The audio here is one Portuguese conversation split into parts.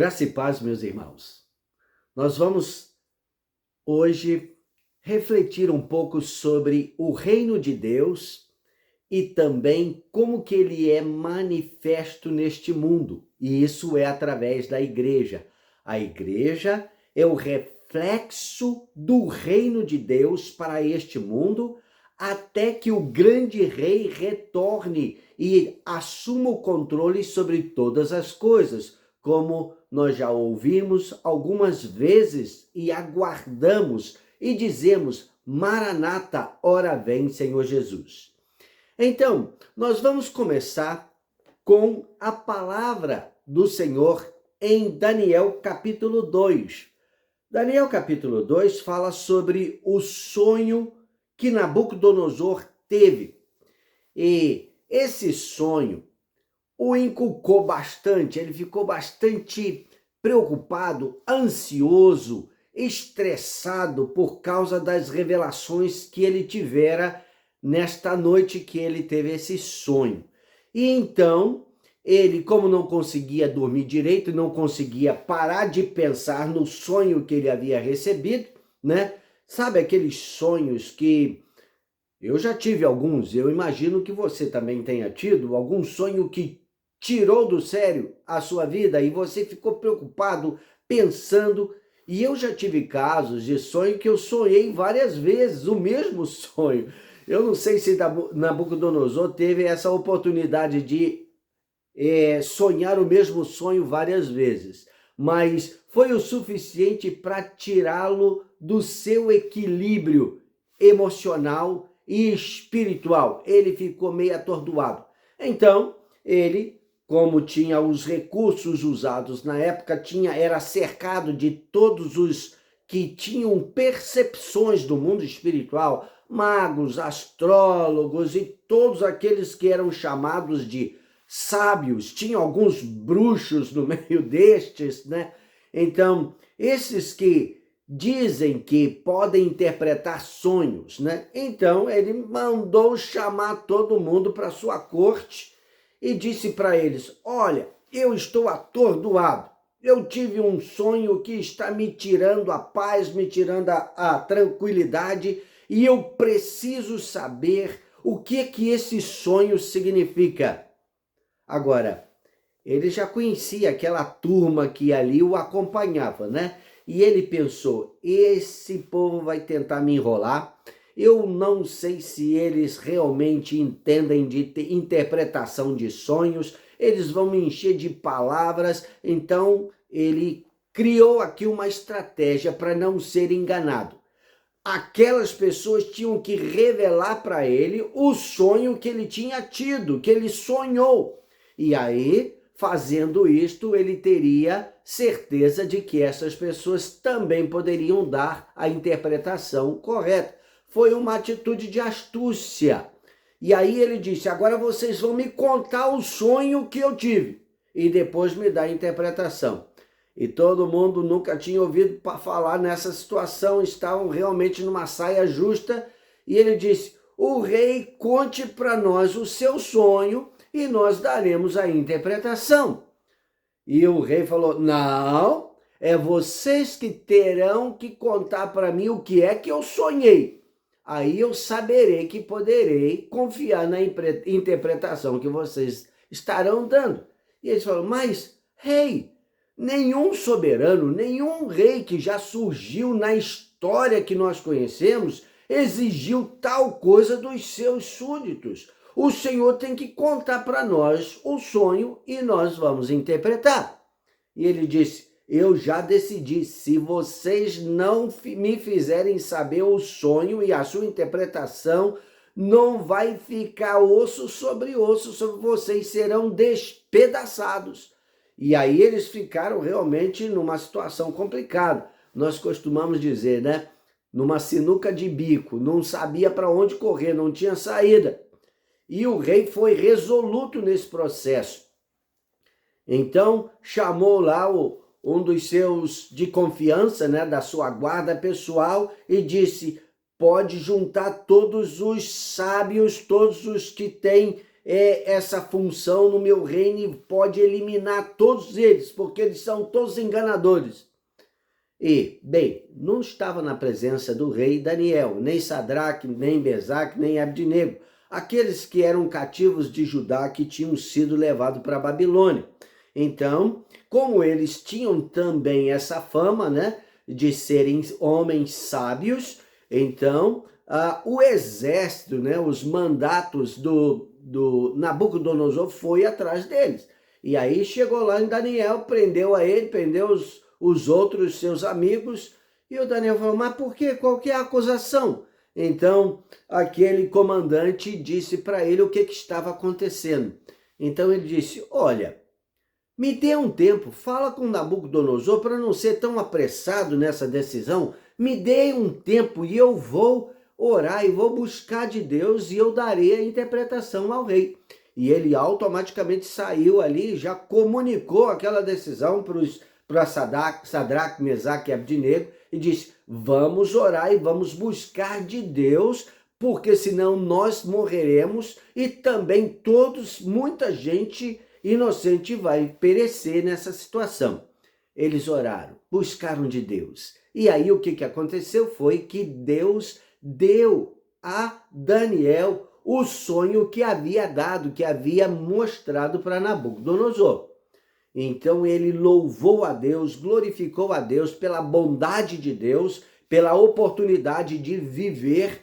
Graça e paz, meus irmãos. Nós vamos hoje refletir um pouco sobre o reino de Deus e também como que ele é manifesto neste mundo. E isso é através da igreja. A igreja é o reflexo do reino de Deus para este mundo, até que o grande rei retorne e assuma o controle sobre todas as coisas, como nós já ouvimos algumas vezes e aguardamos e dizemos: Maranata, ora vem, Senhor Jesus. Então, nós vamos começar com a palavra do Senhor em Daniel capítulo 2. Daniel capítulo 2 fala sobre o sonho que Nabucodonosor teve. E esse sonho o inculcou bastante, ele ficou bastante preocupado, ansioso, estressado por causa das revelações que ele tivera nesta noite que ele teve esse sonho. E então, ele, como não conseguia dormir direito, não conseguia parar de pensar no sonho que ele havia recebido, né? Sabe aqueles sonhos que eu já tive alguns, eu imagino que você também tenha tido algum sonho que tirou do sério a sua vida e você ficou preocupado, pensando. E eu já tive casos de sonho que eu sonhei várias vezes, o mesmo sonho. Eu não sei se Nabucodonosor teve essa oportunidade de sonhar o mesmo sonho várias vezes, mas foi o suficiente para tirá-lo do seu equilíbrio emocional e espiritual. Ele ficou meio atordoado. Então, ele, como tinha os recursos usados na época, era cercado de todos os que tinham percepções do mundo espiritual, magos, astrólogos e todos aqueles que eram chamados de sábios. Tinha alguns bruxos no meio destes, né? Então, esses que dizem que podem interpretar sonhos, né? Então, ele mandou chamar todo mundo para sua corte e disse para eles: olha, eu estou atordoado. Eu tive um sonho que está me tirando a paz, me tirando a tranquilidade, e eu preciso saber o que esse sonho significa. Agora, ele já conhecia aquela turma que ali o acompanhava, né? E ele pensou: esse povo vai tentar me enrolar. Eu não sei se eles realmente entendem de interpretação de sonhos, eles vão me encher de palavras. Então, ele criou aqui uma estratégia para não ser enganado. Aquelas pessoas tinham que revelar para ele o sonho que ele tinha tido, que ele sonhou. E aí, fazendo isto, ele teria certeza de que essas pessoas também poderiam dar a interpretação correta. Foi uma atitude de astúcia. E aí ele disse: agora vocês vão me contar o sonho que eu tive e depois me dar a interpretação. E todo mundo nunca tinha ouvido falar nessa situação, estavam realmente numa saia justa. E ele disse: o rei, conte para nós o seu sonho e nós daremos a interpretação. E o rei falou: não, é vocês que terão que contar para mim o que é que eu sonhei. Aí eu saberei que poderei confiar na interpretação que vocês estarão dando. E eles falaram: mas, rei, nenhum soberano, nenhum rei que já surgiu na história que nós conhecemos exigiu tal coisa dos seus súditos. O Senhor tem que contar para nós o sonho e nós vamos interpretar. E ele disse: eu já decidi, se vocês não me fizerem saber o sonho e a sua interpretação, não vai ficar osso, sobre vocês serão despedaçados. E aí eles ficaram realmente numa situação complicada. Nós costumamos dizer, né? Numa sinuca de bico, não sabia para onde correr, não tinha saída. E o rei foi resoluto nesse processo. Então chamou lá um dos seus de confiança, né, da sua guarda pessoal, e disse: pode juntar todos os sábios, todos os que têm essa função no meu reino e pode eliminar todos eles, porque eles são todos enganadores. E, bem, não estava na presença do rei Daniel, nem Sadraque, nem Mesaque, nem Abdinego, aqueles que eram cativos de Judá que tinham sido levados para a Babilônia. Então, como eles tinham também essa fama, né, de serem homens sábios, então o exército, né, os mandatos do Nabucodonosor foi atrás deles. E aí chegou lá em Daniel, prendeu a ele, prendeu os outros seus amigos, e o Daniel falou, mas por quê? Qual que é a acusação? Então, aquele comandante disse para ele o que estava acontecendo. Então ele disse, olha, me dê um tempo, fala com Nabucodonosor para não ser tão apressado nessa decisão, me dê um tempo e eu vou orar e vou buscar de Deus e eu darei a interpretação ao rei. E ele automaticamente saiu ali, já comunicou aquela decisão para Sadraque, Mesaque e Abdinego e disse, vamos orar e vamos buscar de Deus, porque senão nós morreremos e também muita gente inocente vai perecer nessa situação. Eles oraram, buscaram de Deus. E aí o que aconteceu foi que Deus deu a Daniel o sonho que havia dado, que havia mostrado para Nabucodonosor. Então ele louvou a Deus, glorificou a Deus pela bondade de Deus, pela oportunidade de viver,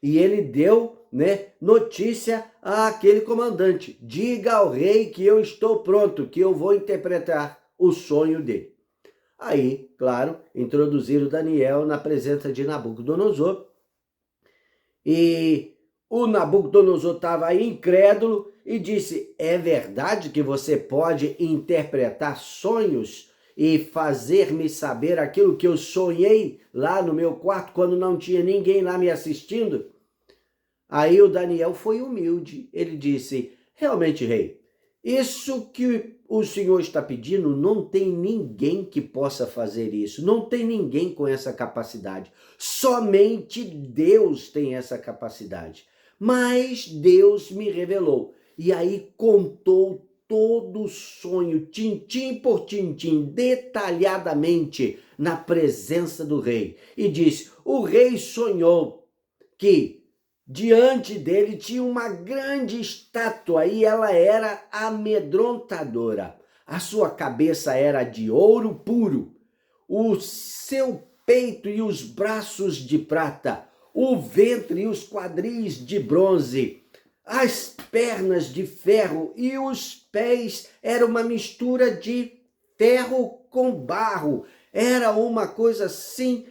e ele deu, né, notícia àquele comandante, diga ao rei que eu estou pronto, que eu vou interpretar o sonho dele. Aí, claro, introduziram Daniel na presença de Nabucodonosor, e o Nabucodonosor estava incrédulo e disse, é verdade que você pode interpretar sonhos e fazer-me saber aquilo que eu sonhei lá no meu quarto quando não tinha ninguém lá me assistindo? Aí o Daniel foi humilde, ele disse, realmente, rei, isso que o senhor está pedindo, não tem ninguém que possa fazer isso, não tem ninguém com essa capacidade, somente Deus tem essa capacidade. Mas Deus me revelou, e aí contou todo o sonho, tintim por tintim, detalhadamente, na presença do rei, e disse, o rei sonhou que diante dele tinha uma grande estátua e ela era amedrontadora. A sua cabeça era de ouro puro, o seu peito e os braços de prata, o ventre e os quadris de bronze, as pernas de ferro e os pés era uma mistura de ferro com barro. Era uma coisa assim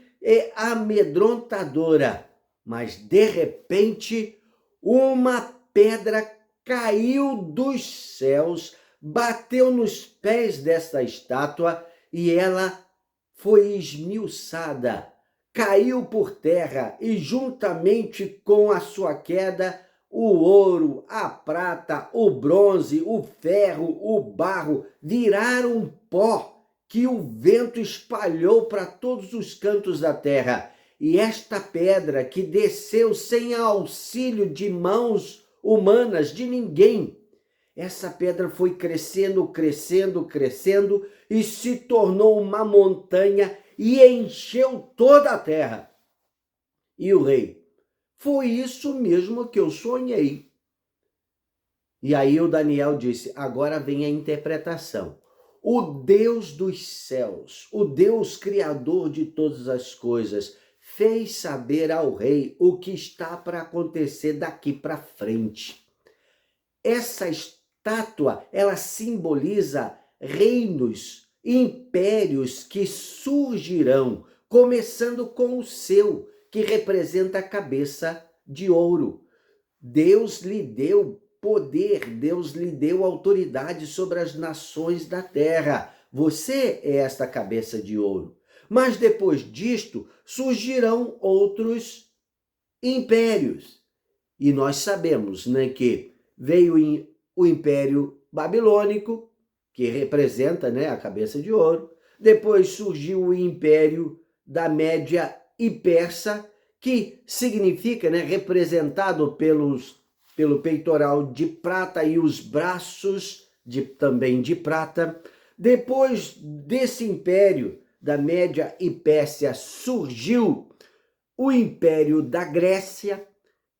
amedrontadora. Mas, de repente, uma pedra caiu dos céus, bateu nos pés desta estátua e ela foi esmiuçada, caiu por terra e, juntamente com a sua queda, o ouro, a prata, o bronze, o ferro, o barro viraram pó que o vento espalhou para todos os cantos da terra. E esta pedra que desceu sem auxílio de mãos humanas, de ninguém, essa pedra foi crescendo, crescendo, crescendo e se tornou uma montanha e encheu toda a terra. E o rei, foi isso mesmo que eu sonhei. E aí o Daniel disse, agora vem a interpretação. O Deus dos céus, o Deus criador de todas as coisas, fez saber ao rei o que está para acontecer daqui para frente. Essa estátua, ela simboliza reinos, impérios que surgirão, começando com o seu, que representa a cabeça de ouro. Deus lhe deu poder, Deus lhe deu autoridade sobre as nações da terra. Você é esta cabeça de ouro. Mas depois disto surgirão outros impérios. E nós sabemos, né, que veio o Império Babilônico, que representa, né, a cabeça de ouro. Depois surgiu o Império da Média e Persa, que significa, né, representado pelos pelo peitoral de prata e os braços também de prata. Depois desse império da Média e Pérsia surgiu o Império da Grécia,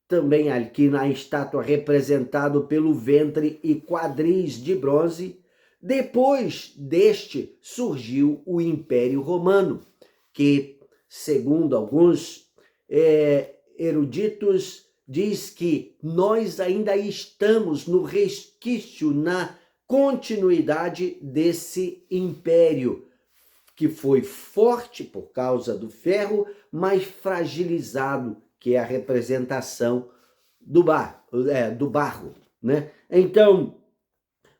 também aqui na estátua representado pelo ventre e quadris de bronze. Depois deste surgiu o Império Romano, que, segundo alguns eruditos, diz que nós ainda estamos no resquício, na continuidade desse império, que foi forte por causa do ferro, mas fragilizado, que é a representação do barro, né? Então,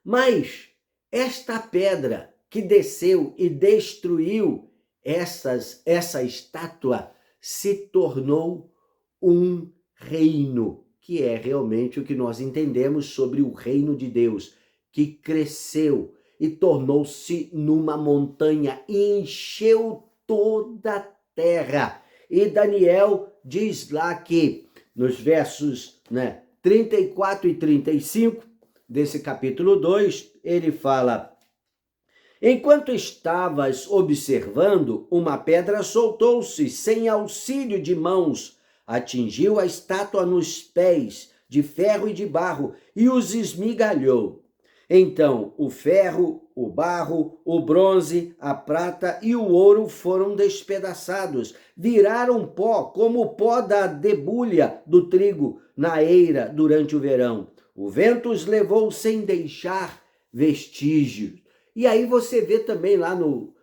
mas esta pedra que desceu e destruiu essa estátua se tornou um reino, que é realmente o que nós entendemos sobre o reino de Deus, que cresceu e tornou-se numa montanha e encheu toda a terra. E Daniel diz lá que, nos versos 34 e 35 desse capítulo 2, ele fala: enquanto estavas observando, uma pedra soltou-se sem auxílio de mãos, atingiu a estátua nos pés, de ferro e de barro, e os esmigalhou. Então o ferro, o barro, o bronze, a prata e o ouro foram despedaçados, viraram pó, como o pó da debulha do trigo na eira durante o verão. O vento os levou sem deixar vestígios. E aí você vê também lá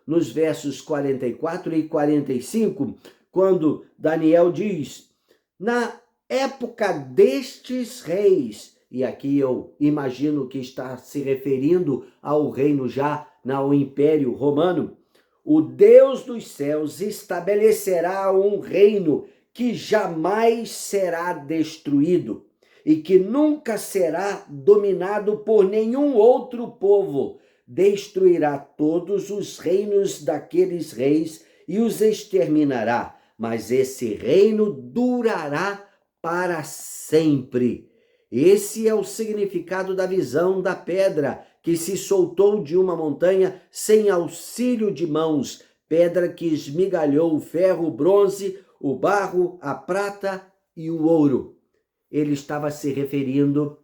nos versos 44 e 45, quando Daniel diz: na época destes reis, e aqui eu imagino que está se referindo ao reino já, ao Império Romano, o Deus dos céus estabelecerá um reino que jamais será destruído e que nunca será dominado por nenhum outro povo. Destruirá todos os reinos daqueles reis e os exterminará, mas esse reino durará para sempre. Esse é o significado da visão da pedra que se soltou de uma montanha sem auxílio de mãos, pedra que esmigalhou o ferro, o bronze, o barro, a prata e o ouro. Ele estava se referindo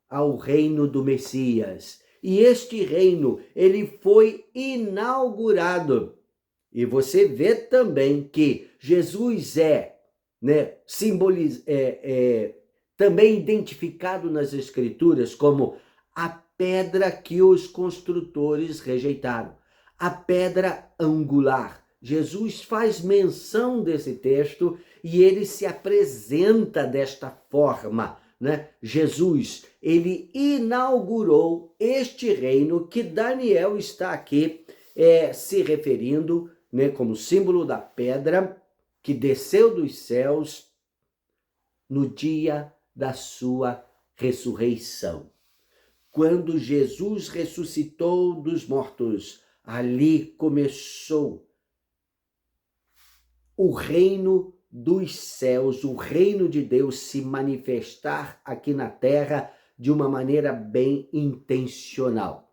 ao reino do Messias. E este reino, ele foi inaugurado. E você vê também que Jesus também identificado nas Escrituras como a pedra que os construtores rejeitaram, a pedra angular. Jesus faz menção desse texto e ele se apresenta desta forma, Jesus, ele inaugurou este reino que Daniel está aqui se referindo, como símbolo da pedra que desceu dos céus no dia da sua ressurreição. Quando Jesus ressuscitou dos mortos, ali começou o reino dos céus, o reino de Deus se manifestar aqui na terra de uma maneira bem intencional.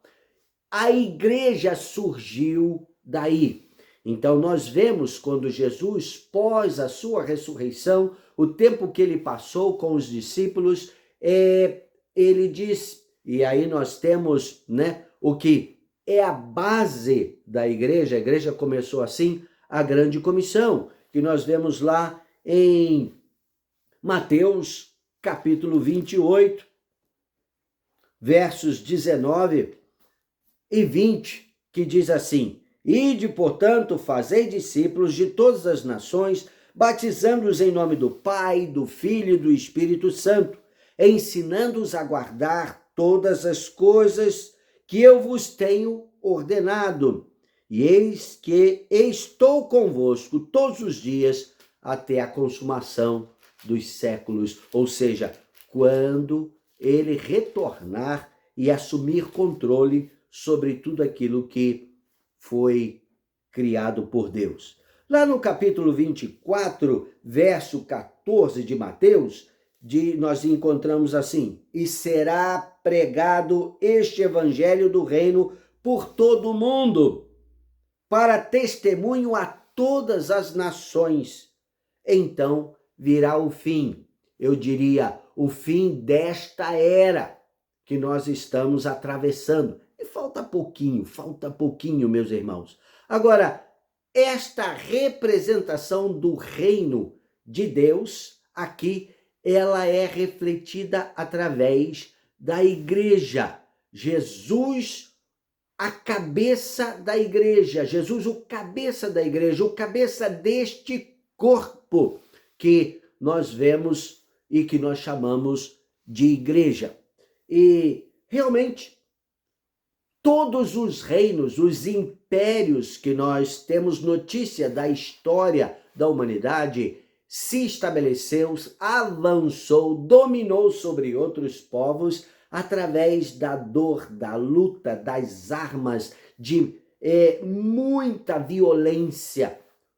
A igreja surgiu daí. Então nós vemos quando Jesus, pós a sua ressurreição, o tempo que ele passou com os discípulos, ele diz, e aí nós temos o que é a base da igreja, a igreja começou assim, a grande comissão, que nós vemos lá em Mateus capítulo 28, versos 19 e 20, que diz assim: ide, portanto, fazei discípulos de todas as nações, batizando-os em nome do Pai, do Filho e do Espírito Santo, ensinando-os a guardar todas as coisas que eu vos tenho ordenado. E eis que estou convosco todos os dias até a consumação dos séculos. Ou seja, quando ele retornar e assumir controle sobre tudo aquilo que foi criado por Deus. Lá no capítulo 24, verso 14 de Mateus, nós encontramos assim: e será pregado este evangelho do reino por todo o mundo, para testemunho a todas as nações. Então virá o fim, eu diria, o fim desta era que nós estamos atravessando. E falta pouquinho, meus irmãos. Agora, esta representação do reino de Deus aqui, ela é refletida através da igreja. Jesus, a cabeça da igreja, Jesus, o cabeça da igreja, o cabeça deste corpo que nós vemos e que nós chamamos de igreja. E realmente, todos os reinos, os impérios que nós temos notícia da história da humanidade, se estabeleceu, avançou, dominou sobre outros povos através da dor, da luta, das armas, de muita violência.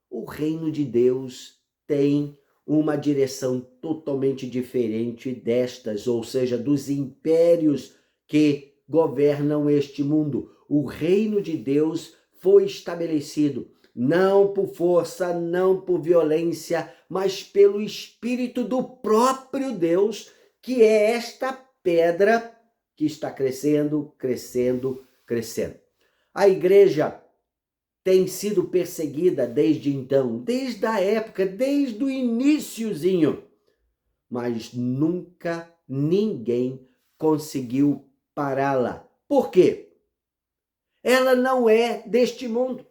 O reino de Deus tem uma direção totalmente diferente destas, ou seja, dos impérios que governam este mundo. O reino de Deus foi estabelecido não por força, não por violência, mas pelo Espírito do próprio Deus, que é esta pedra que está crescendo, crescendo, crescendo. A igreja tem sido perseguida desde então, desde a época, desde o iniciozinho, mas nunca ninguém conseguiu pará-la. Por quê? Ela não é deste mundo.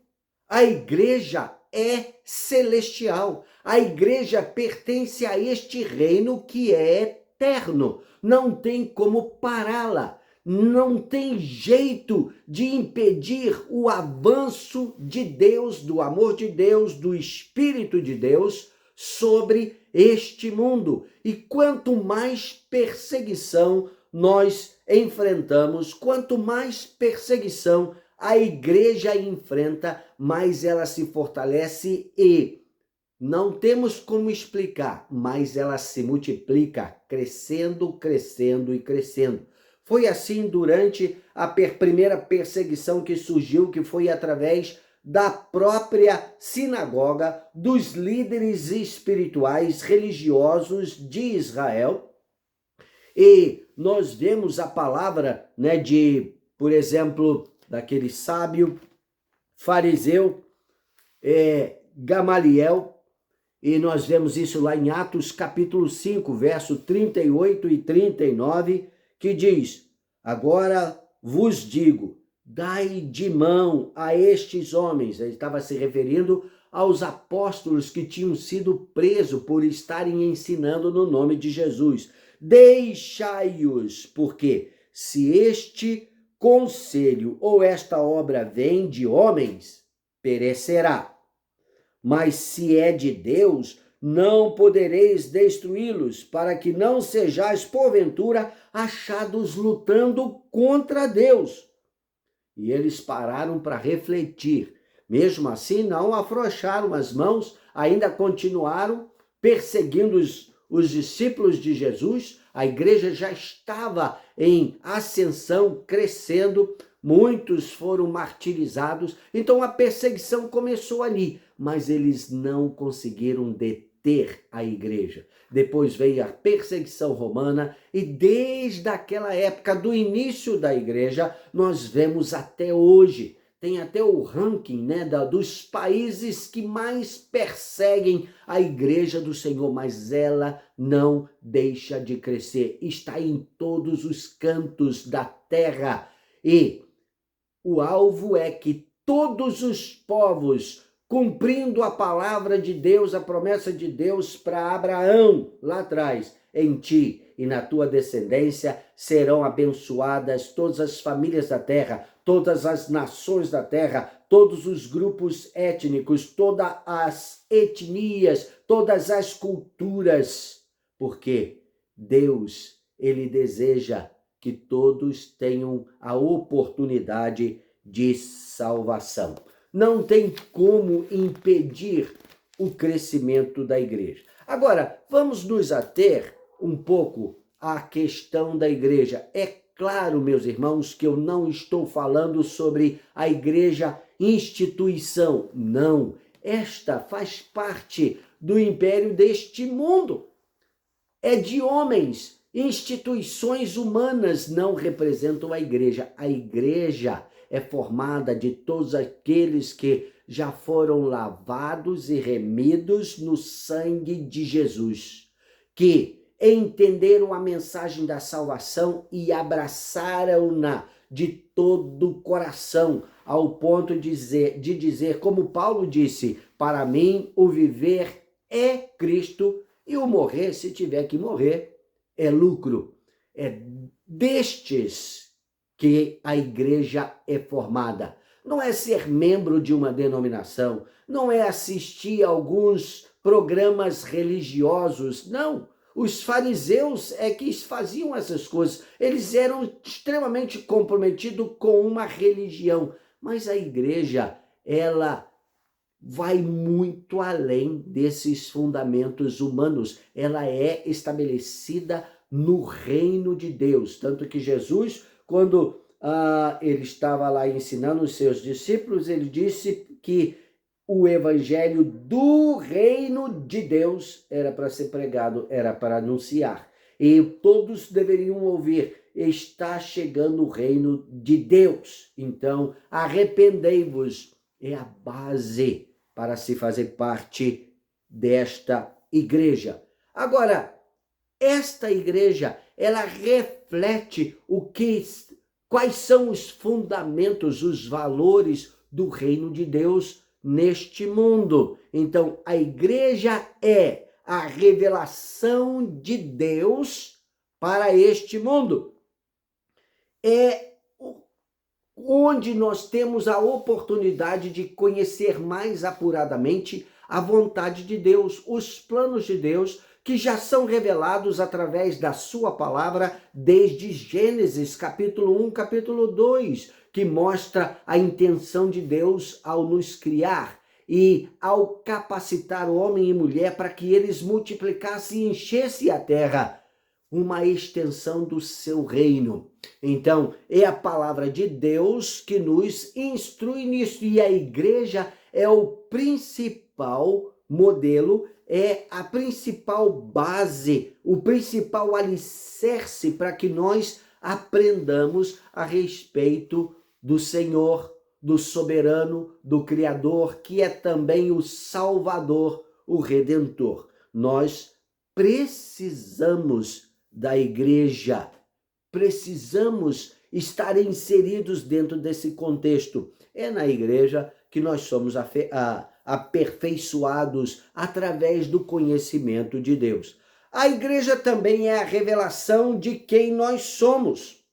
A igreja é celestial. A igreja pertence a este reino que é eterno. Não tem como pará-la. Não tem jeito de impedir o avanço de Deus, do amor de Deus, do Espírito de Deus sobre este mundo. E quanto mais perseguição nós enfrentamos, quanto mais perseguição a igreja enfrenta, mais ela se fortalece e não temos como explicar, mas ela se multiplica, crescendo, crescendo e crescendo. Foi assim durante a primeira perseguição que surgiu, que foi através da própria sinagoga, dos líderes espirituais religiosos de Israel. E nós vemos a palavra, por exemplo, daquele sábio fariseu Gamaliel, e nós vemos isso lá em Atos capítulo 5, verso 38 e 39, que diz: agora vos digo, dai de mão a estes homens. Ele estava se referindo aos apóstolos que tinham sido presos por estarem ensinando no nome de Jesus. Deixai-os, porque se este conselho ou esta obra vem de homens, perecerá. Mas se é de Deus, não podereis destruí-los, para que não sejais, porventura, achados lutando contra Deus. E eles pararam para refletir. Mesmo assim, não afrouxaram as mãos, ainda continuaram perseguindo os discípulos de Jesus. A igreja já estava em ascensão, crescendo, muitos foram martirizados, então a perseguição começou ali, mas eles não conseguiram deter a igreja. Depois veio a perseguição romana e desde aquela época, do início da igreja, nós vemos até hoje. Tem até o ranking, dos países que mais perseguem a igreja do Senhor, mas ela não deixa de crescer. Está em todos os cantos da terra. E o alvo é que todos os povos, cumprindo a palavra de Deus, a promessa de Deus para Abraão lá atrás, em ti e na tua descendência serão abençoadas todas as famílias da terra, todas as nações da terra, todos os grupos étnicos, todas as etnias, todas as culturas, porque Deus, ele deseja que todos tenham a oportunidade de salvação. Não tem como impedir o crescimento da igreja. Agora, vamos nos ater um pouco a questão da igreja. É claro, meus irmãos, que eu não estou falando sobre a igreja instituição. Não, esta faz parte do império deste mundo. É de homens. Instituições humanas não representam a igreja. A igreja é formada de todos aqueles que já foram lavados e remidos no sangue de Jesus, que entenderam a mensagem da salvação e abraçaram-na de todo o coração, ao ponto de dizer, como Paulo disse, para mim o viver é Cristo e o morrer, se tiver que morrer, é lucro. É destes que a igreja é formada. Não é ser membro de uma denominação, não é assistir a alguns programas religiosos, não. Os fariseus é que faziam essas coisas. Eles eram extremamente comprometidos com uma religião. Mas a igreja, ela vai muito além desses fundamentos humanos. Ela é estabelecida no reino de Deus. Tanto que Jesus, quando ele estava lá ensinando os seus discípulos, ele disse que o evangelho do reino de Deus era para ser pregado, era para anunciar. E todos deveriam ouvir, está chegando o reino de Deus. Então, arrependei-vos, é a base para se fazer parte desta igreja. Agora, esta igreja, ela reflete quais são os fundamentos, os valores do reino de Deus neste mundo. Então, a igreja é a revelação de Deus para este mundo. É onde nós temos a oportunidade de conhecer mais apuradamente a vontade de Deus, os planos de Deus, que já são revelados através da sua palavra desde Gênesis, capítulo 1, capítulo 2, que mostra a intenção de Deus ao nos criar e ao capacitar o homem e mulher para que eles multiplicassem e enchessem a terra, uma extensão do seu reino. Então, é a palavra de Deus que nos instrui nisso, e a igreja é o principal modelo, é a principal base, o principal alicerce para que nós aprendamos a respeito do Senhor, do soberano, do Criador, que é também o Salvador, o Redentor. Nós precisamos da igreja, precisamos estar inseridos dentro desse contexto. É na igreja que nós somos aperfeiçoados através do conhecimento de Deus. A igreja também é a revelação de quem nós somos.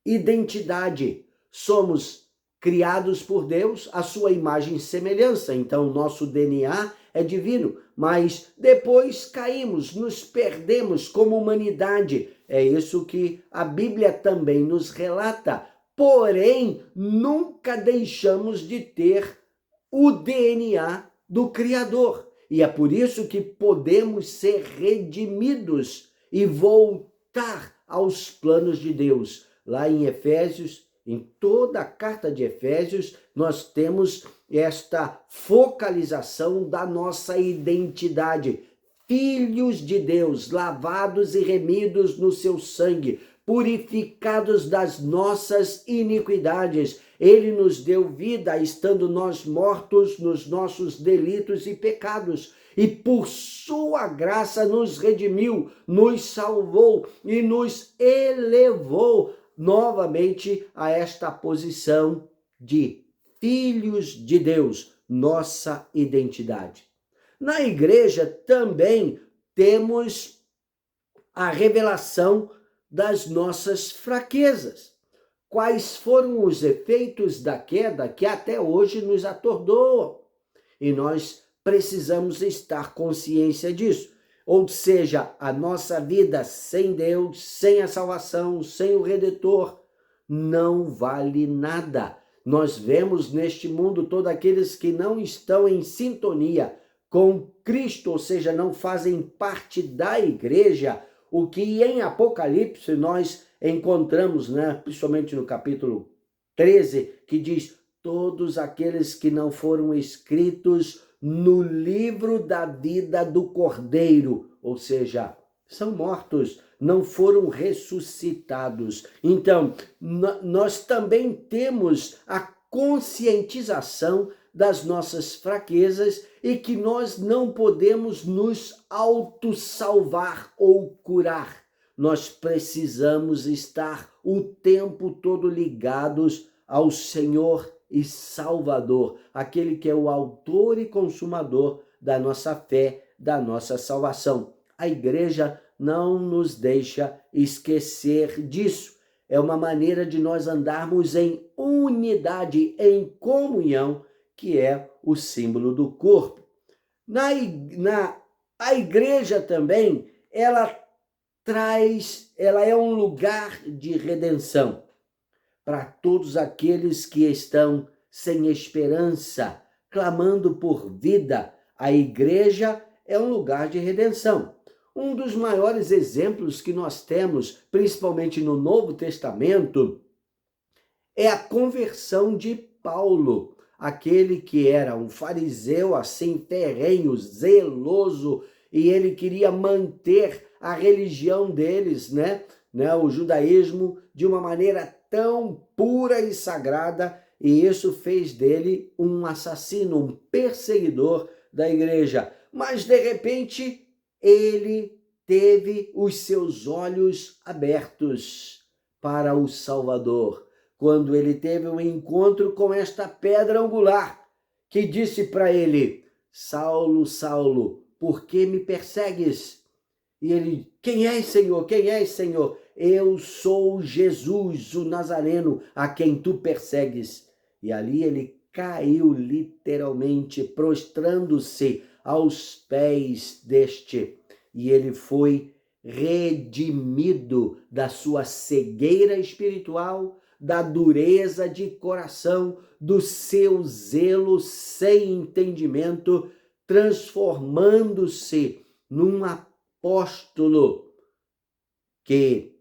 Identidade. Somos criados por Deus, a sua imagem e semelhança. Então, nosso DNA é divino, mas depois caímos, nos perdemos como humanidade. É isso que a Bíblia também nos relata. Porém, nunca deixamos de ter o DNA do Criador. E é por isso que podemos ser redimidos e voltar aos planos de Deus. Lá em Efésios, em toda a carta de Efésios, nós temos esta focalização da nossa identidade. Filhos de Deus, lavados e remidos no seu sangue, purificados das nossas iniquidades. Ele nos deu vida, estando nós mortos nos nossos delitos e pecados. E por sua graça nos redimiu, nos salvou e nos elevou novamente a esta posição de filhos de Deus, nossa identidade. Na igreja também temos a revelação das nossas fraquezas. Quais foram os efeitos da queda que até hoje nos atordoam? E nós precisamos estar consciência disso. Ou seja, a nossa vida sem Deus, sem a salvação, sem o Redentor, não vale nada. Nós vemos neste mundo todos aqueles que não estão em sintonia com Cristo, ou seja, não fazem parte da igreja, o que em Apocalipse nós encontramos, né, principalmente no capítulo 13, que diz: todos aqueles que não foram escritos no livro da vida do Cordeiro, ou seja, são mortos, não foram ressuscitados. Então, nós também temos a conscientização das nossas fraquezas e que nós não podemos nos autossalvar ou curar. Nós precisamos estar o tempo todo ligados ao Senhor e Salvador, aquele que é o autor e consumador da nossa fé, da nossa salvação. A igreja não nos deixa esquecer disso. É uma maneira de nós andarmos em unidade, em comunhão, que é o símbolo do corpo. A igreja também, ela é um lugar de redenção para todos aqueles que estão sem esperança, clamando por vida. A igreja é um lugar de redenção. Um dos maiores exemplos que nós temos, principalmente no Novo Testamento, é a conversão de Paulo, aquele que era um fariseu assim ferrenho, zeloso, e ele queria manter a religião deles, né, o judaísmo, de uma maneira tão pura e sagrada, e isso fez dele um assassino, um perseguidor da igreja. Mas, de repente, ele teve os seus olhos abertos para o Salvador, quando ele teve um encontro com esta pedra angular, que disse para ele: Saulo, Saulo, por que me persegues? E ele: quem és, Senhor? Quem és, Senhor? Eu sou Jesus, o Nazareno, a quem tu persegues. E ali ele caiu literalmente, prostrando-se aos pés deste. E ele foi redimido da sua cegueira espiritual, da dureza de coração, do seu zelo sem entendimento, transformando-se num apóstolo que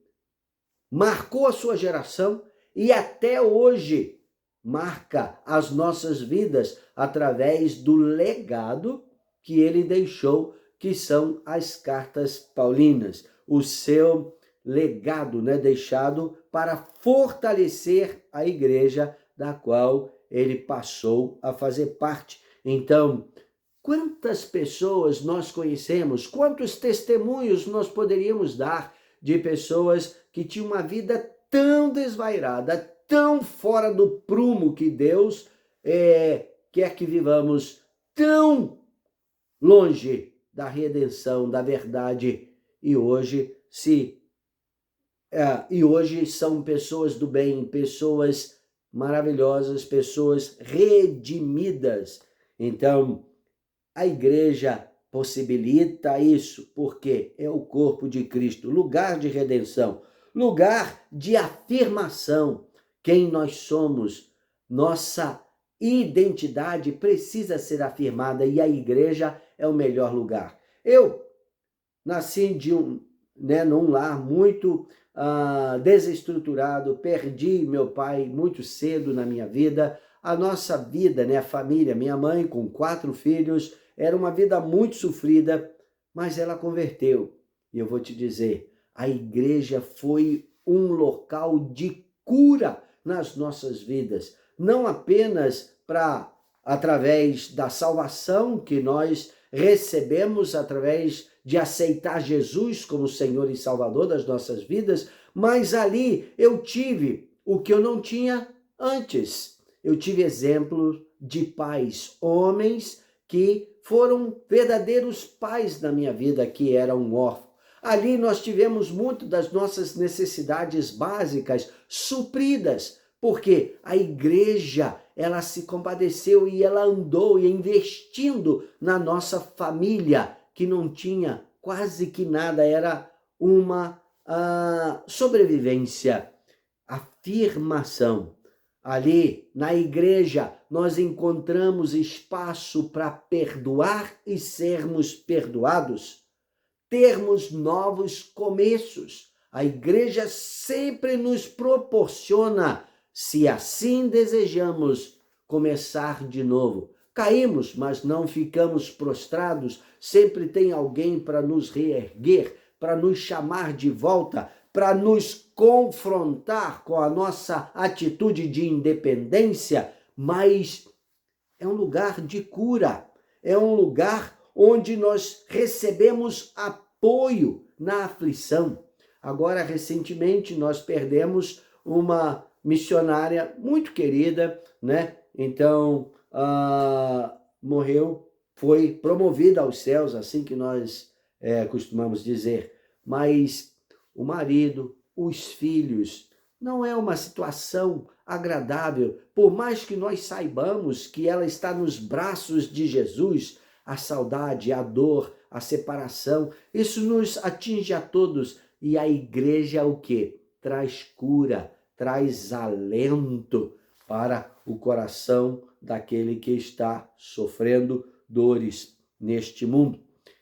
marcou a sua geração e até hoje marca as nossas vidas através do legado que ele deixou, que são as cartas paulinas, o seu legado, né, deixado para fortalecer a igreja da qual ele passou a fazer parte. Então, quantas pessoas nós conhecemos, quantos testemunhos nós poderíamos dar de pessoas que tinham uma vida tão desvairada, tão fora do prumo, que Deus quer que vivamos tão longe da redenção, da verdade, e hoje são pessoas do bem, pessoas maravilhosas, pessoas redimidas. Então, a igreja possibilita isso, porque é o corpo de Cristo, lugar de redenção, lugar de afirmação. Quem nós somos, nossa identidade precisa ser afirmada, e a igreja é o melhor lugar. Eu nasci num lar muito desestruturado, perdi meu pai muito cedo na minha vida. A nossa vida, a família, minha mãe com 4 filhos, era uma vida muito sofrida, mas ela converteu. E eu vou te dizer, a igreja foi um local de cura nas nossas vidas, não apenas através da salvação que nós recebemos através de aceitar Jesus como Senhor e Salvador das nossas vidas, mas ali eu tive o que eu não tinha antes. Eu tive exemplo de pais, homens que foram verdadeiros pais na minha vida, que eram órfãos. Ali nós tivemos muito das nossas necessidades básicas supridas, porque a igreja, ela se compadeceu e ela andou investindo na nossa família, que não tinha quase que nada, era uma sobrevivência, afirmação. Ali na igreja nós encontramos espaço para perdoar e sermos perdoados. termos novos começos. A igreja sempre nos proporciona, se assim desejamos, começar de novo. Caímos, mas não ficamos prostrados. Sempre tem alguém para nos reerguer, para nos chamar de volta, para nos confrontar com a nossa atitude de independência, mas é um lugar de cura, é um lugar onde nós recebemos apoio na aflição. Agora, recentemente, nós perdemos uma missionária muito querida, né? Então, morreu, foi promovida aos céus, assim que nós costumamos dizer. Mas o marido, os filhos, não é uma situação agradável, por mais que nós saibamos que ela está nos braços de Jesus, a saudade, a dor, a separação, isso nos atinge a todos. E a igreja o quê? Traz cura, traz alento para o coração daquele que está sofrendo dores neste mundo.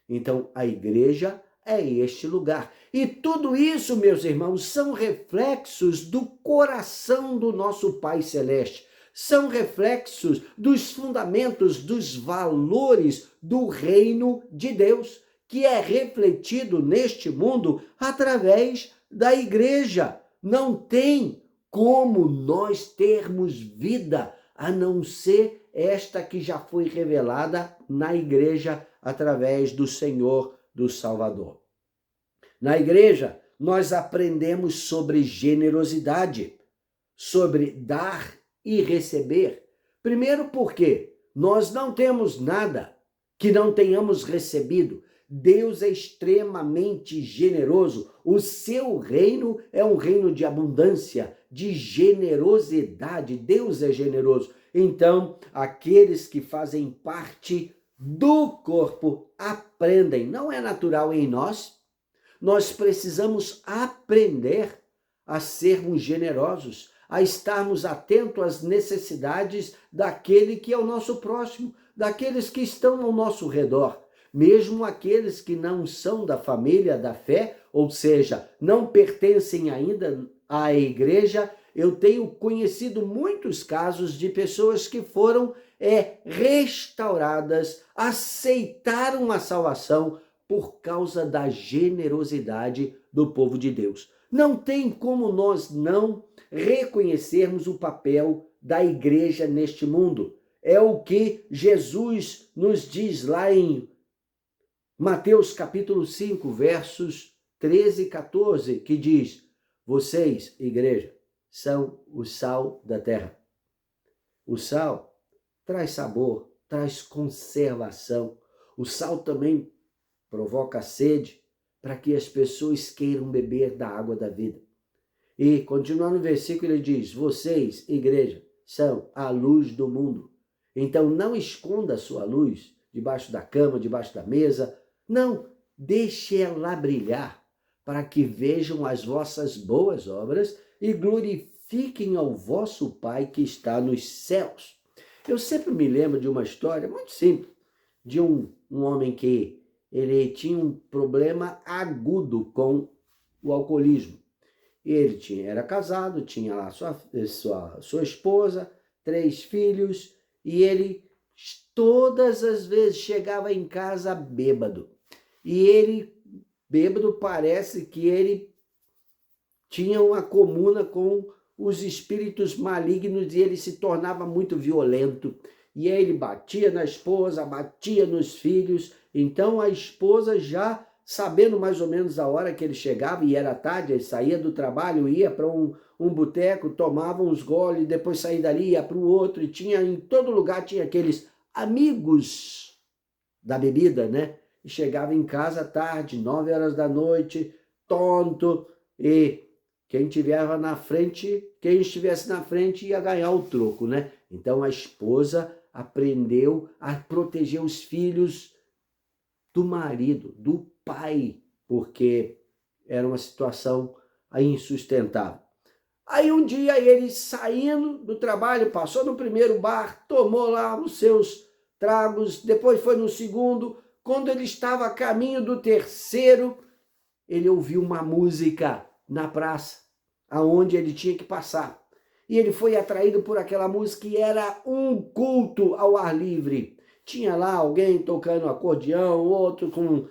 Então, a igreja é este lugar. E tudo isso, meus irmãos, são reflexos do coração do nosso Pai Celeste. São reflexos dos fundamentos, dos valores do reino de Deus, que é refletido neste mundo através da igreja. Não tem como nós termos vida a não ser esta que já foi revelada na igreja através do Senhor, do Salvador. Na igreja, nós aprendemos sobre generosidade, sobre dar e receber. Primeiro porque nós não temos nada que não tenhamos recebido. Deus é extremamente generoso. O seu reino é um reino de abundância, de generosidade. Deus é generoso. Então, aqueles que fazem parte do corpo aprendem. Não é natural em nós. Nós precisamos aprender a sermos generosos, a estarmos atentos às necessidades daquele que é o nosso próximo, daqueles que estão ao nosso redor, mesmo aqueles que não são da família da fé, ou seja, não pertencem ainda à igreja. Eu tenho conhecido muitos casos de pessoas que foram restauradas, aceitaram a salvação por causa da generosidade do povo de Deus. Não tem como nós não reconhecermos o papel da igreja neste mundo. É o que Jesus nos diz lá em Mateus capítulo 5, versos 13 e 14, que diz: vocês, igreja, são o sal da terra. O sal traz sabor, traz conservação. O sal também provoca sede para que as pessoas queiram beber da água da vida. E, continuando no versículo, ele diz: vocês, igreja, são a luz do mundo. Então, não esconda a sua luz debaixo da cama, debaixo da mesa. Não, deixe ela brilhar, para que vejam as vossas boas obras e glorifiquem ao vosso Pai que está nos céus. Eu sempre me lembro de uma história muito simples, de um homem que ele tinha um problema agudo com o alcoolismo. Ele era casado, tinha lá sua esposa, 3 filhos, e ele todas as vezes chegava em casa bêbado. E ele, bêbado, parece que ele tinha uma comuna com os espíritos malignos e ele se tornava muito violento. E aí ele batia na esposa, batia nos filhos. Então a esposa, já sabendo mais ou menos a hora que ele chegava, e era tarde, ele saía do trabalho, ia para um boteco, tomava uns goles, depois saía dali, ia para o outro, e tinha em todo lugar, tinha aqueles amigos da bebida, né? E chegava em casa tarde, 9 horas da noite, tonto, e quem estivesse na frente ia ganhar o troco, né? Então a esposa aprendeu a proteger os filhos do marido, do pai, porque era uma situação insustentável. Aí um dia ele, saindo do trabalho, passou no primeiro bar, tomou lá os seus tragos, depois foi no segundo, quando ele estava a caminho do terceiro, ele ouviu uma música na praça, aonde ele tinha que passar. E ele foi atraído por aquela música e era um culto ao ar livre. Tinha lá alguém tocando acordeão, outro com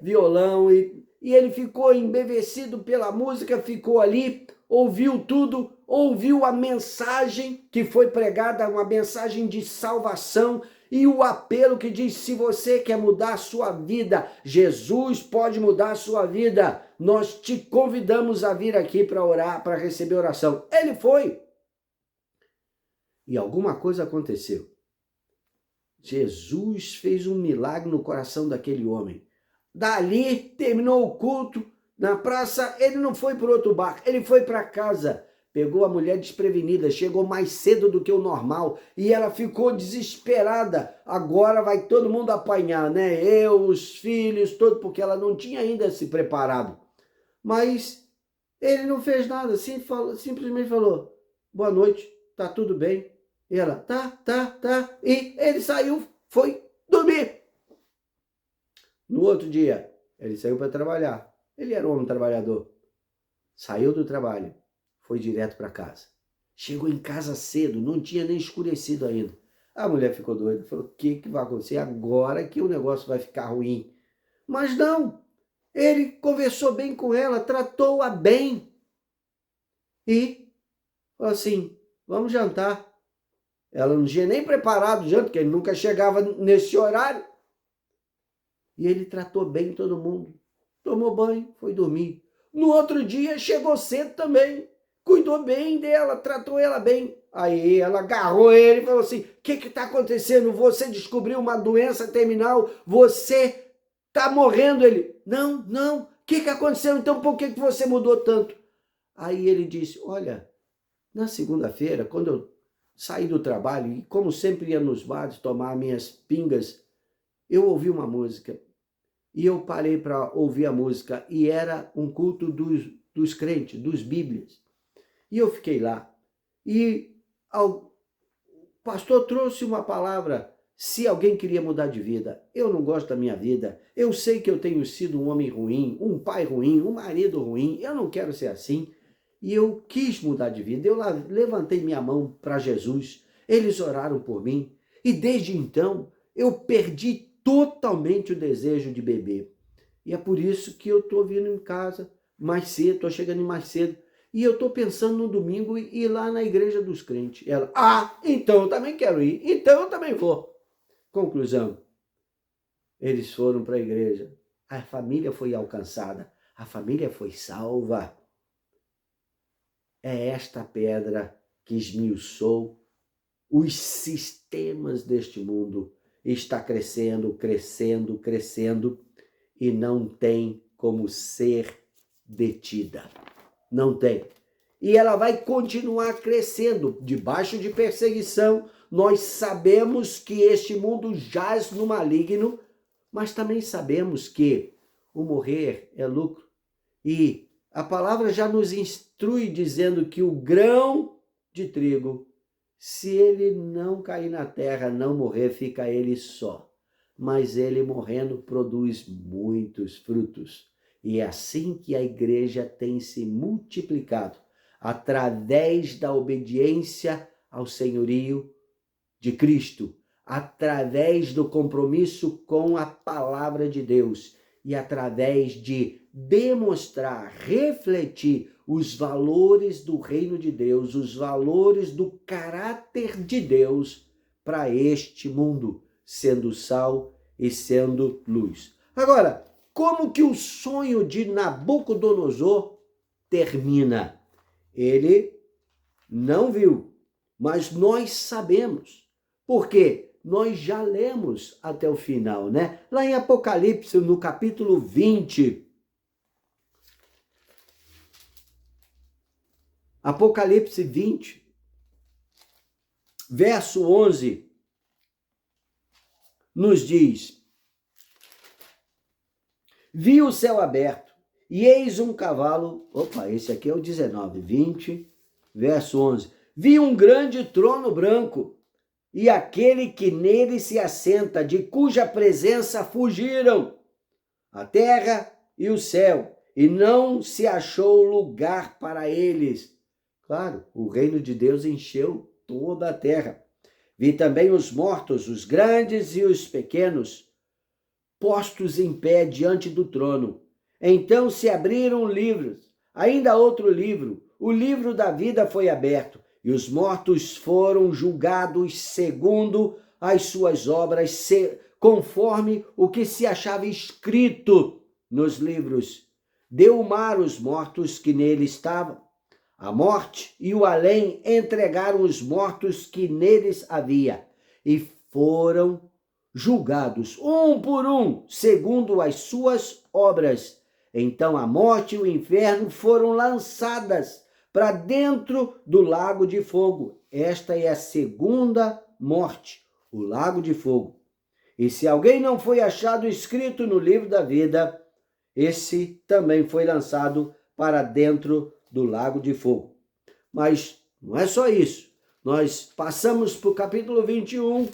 violão, e ele ficou embevecido pela música, ficou ali, ouviu tudo, ouviu a mensagem que foi pregada, uma mensagem de salvação, e o apelo que diz: se você quer mudar a sua vida, Jesus pode mudar a sua vida. Nós te convidamos a vir aqui para orar, para receber oração. Ele foi. E alguma coisa aconteceu. Jesus fez um milagre no coração daquele homem. Dali, terminou o culto, na praça, ele não foi para outro bar, ele foi para casa. Pegou a mulher desprevenida, chegou mais cedo do que o normal e ela ficou desesperada. Agora vai todo mundo apanhar, né? Eu, os filhos, todo, porque ela não tinha ainda se preparado. Mas ele não fez nada, simplesmente falou: boa noite, tá tudo bem. E ela: tá. E ele saiu, foi dormir. No outro dia, ele saiu para trabalhar. Ele era um homem trabalhador. Saiu do trabalho. Foi direto para casa. Chegou em casa cedo, não tinha nem escurecido ainda. A mulher ficou doida, falou: o que vai acontecer agora que o negócio vai ficar ruim? Mas não, ele conversou bem com ela, tratou-a bem. E falou assim: vamos jantar. Ela não tinha nem preparado o jantar, porque ele nunca chegava nesse horário. E ele tratou bem todo mundo. Tomou banho, foi dormir. No outro dia chegou cedo também. Cuidou bem dela, tratou ela bem. Aí ela agarrou ele e falou assim: o que está acontecendo? Você descobriu uma doença terminal, você está morrendo. Ele: não, o que aconteceu? Então por que você mudou tanto? Aí ele disse: olha, na segunda-feira, quando eu saí do trabalho, e como sempre ia nos bares tomar minhas pingas, eu ouvi uma música. E eu parei para ouvir a música, e era um culto dos crentes, dos bíblias. E eu fiquei lá. E o pastor trouxe uma palavra: se alguém queria mudar de vida. Eu não gosto da minha vida. Eu sei que eu tenho sido um homem ruim, um pai ruim, um marido ruim. Eu não quero ser assim. E eu quis mudar de vida. Eu levantei minha mão para Jesus. Eles oraram por mim. E desde então, eu perdi totalmente o desejo de beber. E é por isso que eu estou vindo em casa mais cedo, estou chegando mais cedo. E eu estou pensando no domingo ir lá na igreja dos crentes. Ela: então eu também quero ir. Então eu também vou. Conclusão: eles foram para a igreja. A família foi alcançada. A família foi salva. É esta pedra que esmiuçou os sistemas deste mundo. Está crescendo e não tem como ser detida. Não tem. E ela vai continuar crescendo, debaixo de perseguição. Nós sabemos que este mundo jaz no maligno, mas também sabemos que o morrer é lucro. E a palavra já nos instrui dizendo que o grão de trigo, se ele não cair na terra, não morrer, fica ele só. Mas ele morrendo produz muitos frutos. E é assim que a igreja tem se multiplicado, através da obediência ao senhorio de Cristo, através do compromisso com a palavra de Deus e através de demonstrar, refletir os valores do reino de Deus, os valores do caráter de Deus para este mundo, sendo sal e sendo luz. Agora, como que o sonho de Nabucodonosor termina? Ele não viu, mas nós sabemos. Por quê? Nós já lemos até o final, né? Lá em Apocalipse, no capítulo 20. Apocalipse 20, verso 11, nos diz: vi o céu aberto, e eis um cavalo. Esse aqui é o 19, 20, verso 11. Vi um grande trono branco, e aquele que nele se assenta, de cuja presença fugiram a terra e o céu, e não se achou lugar para eles. Claro, o reino de Deus encheu toda a terra. Vi também os mortos, os grandes e os pequenos, postos em pé diante do trono. Então se abriram livros, ainda outro livro, o livro da vida foi aberto, e os mortos foram julgados segundo as suas obras, conforme o que se achava escrito nos livros. Deu o mar os mortos que nele estavam. A morte e o além entregaram os mortos que neles havia, e foram julgados, um por um, segundo as suas obras. Então a morte e o inferno foram lançadas para dentro do lago de fogo. Esta é a segunda morte, o lago de fogo. E se alguém não foi achado escrito no livro da vida, esse também foi lançado para dentro do lago de fogo. Mas não é só isso. Nós passamos para o capítulo 21,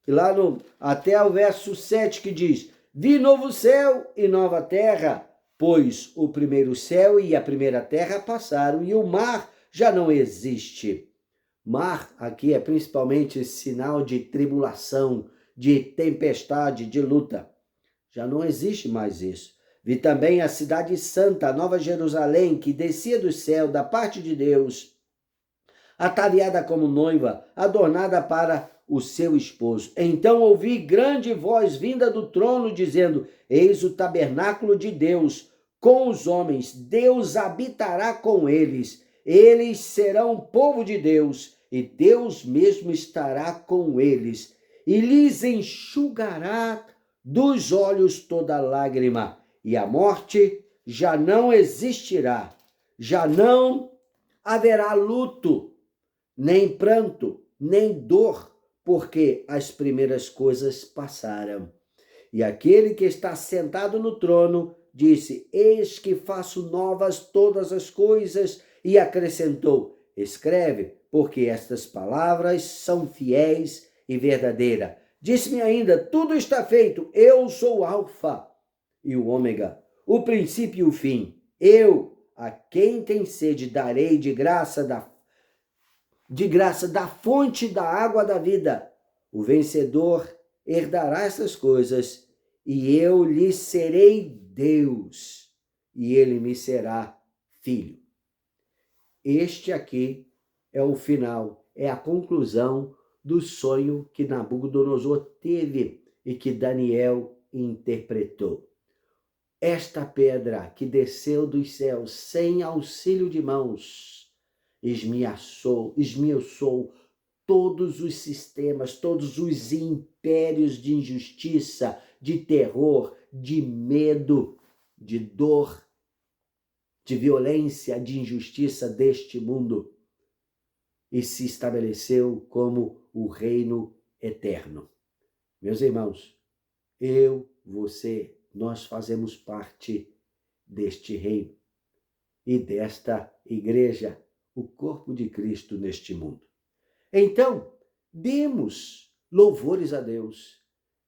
e lá até o verso 7, que diz: Vi novo céu e nova terra, pois o primeiro céu e a primeira terra passaram, e o mar já não existe. Mar aqui é principalmente sinal de tribulação, de tempestade, de luta. Já não existe mais isso. Vi também a cidade santa, a Nova Jerusalém, que descia do céu da parte de Deus, ataviada como noiva, adornada para o seu esposo. Então ouvi grande voz vinda do trono, dizendo: Eis o tabernáculo de Deus com os homens, Deus habitará com eles. Eles serão povo de Deus, e Deus mesmo estará com eles, e lhes enxugará dos olhos toda lágrima, e a morte já não existirá, já não haverá luto, nem pranto, nem dor, porque as primeiras coisas passaram. E aquele que está sentado no trono disse: Eis que faço novas todas as coisas, e acrescentou: Escreve, porque estas palavras são fiéis e verdadeiras. Disse-me ainda: Tudo está feito, eu sou o Alfa e o Ômega, o princípio e o fim. Eu, a quem tem sede, darei de graça da fonte da água da vida. O vencedor herdará essas coisas, e eu lhe serei Deus, e ele me será filho. Este aqui é o final, é a conclusão do sonho que Nabucodonosor teve e que Daniel interpretou. Esta pedra que desceu dos céus sem auxílio de mãos esmiuçou todos os sistemas, todos os impérios de injustiça, de terror, de medo, de dor, de violência, de injustiça deste mundo, e se estabeleceu como o reino eterno. Meus irmãos, eu, você, nós fazemos parte deste reino e desta igreja, o corpo de Cristo neste mundo. Então, demos louvores a Deus.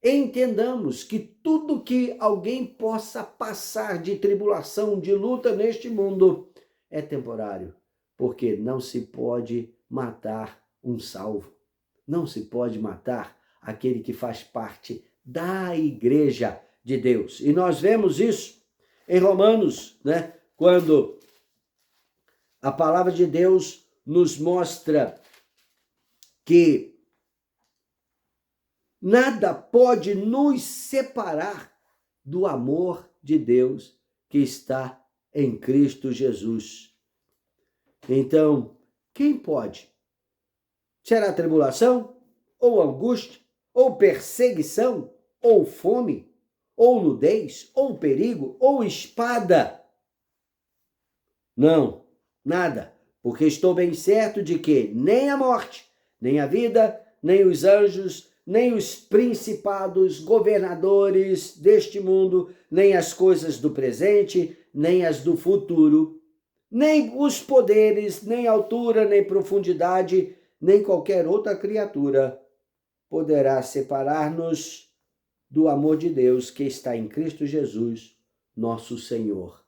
Entendamos que tudo que alguém possa passar de tribulação, de luta neste mundo, é temporário, porque não se pode matar um salvo. Não se pode matar aquele que faz parte da igreja de Deus. E nós vemos isso em Romanos, né? Quando a palavra de Deus nos mostra que nada pode nos separar do amor de Deus que está em Cristo Jesus. Então, quem pode? Será tribulação? Ou angústia? Ou perseguição? Ou fome? Ou nudez? Ou perigo? Ou espada? Não, nada, porque estou bem certo de que nem a morte, nem a vida, nem os anjos, nem os principados, governadores deste mundo, nem as coisas do presente, nem as do futuro, nem os poderes, nem altura, nem profundidade, nem qualquer outra criatura poderá separar-nos do amor de Deus que está em Cristo Jesus, nosso Senhor,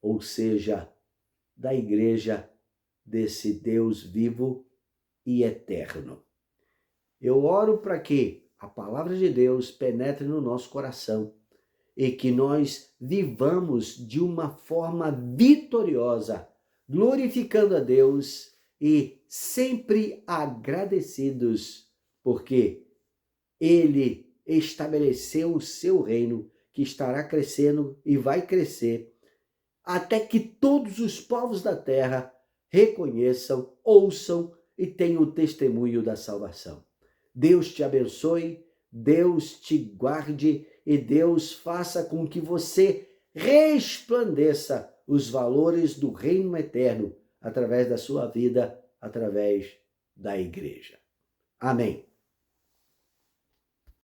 ou seja, da igreja desse Deus vivo e eterno. Eu oro para que a palavra de Deus penetre no nosso coração e que nós vivamos de uma forma vitoriosa, glorificando a Deus e sempre agradecidos, porque Ele estabeleceu o seu reino, que estará crescendo e vai crescer, até que todos os povos da terra reconheçam, ouçam e tenham o testemunho da salvação. Deus te abençoe, Deus te guarde e Deus faça com que você resplandeça os valores do reino eterno através da sua vida, através da igreja. Amém.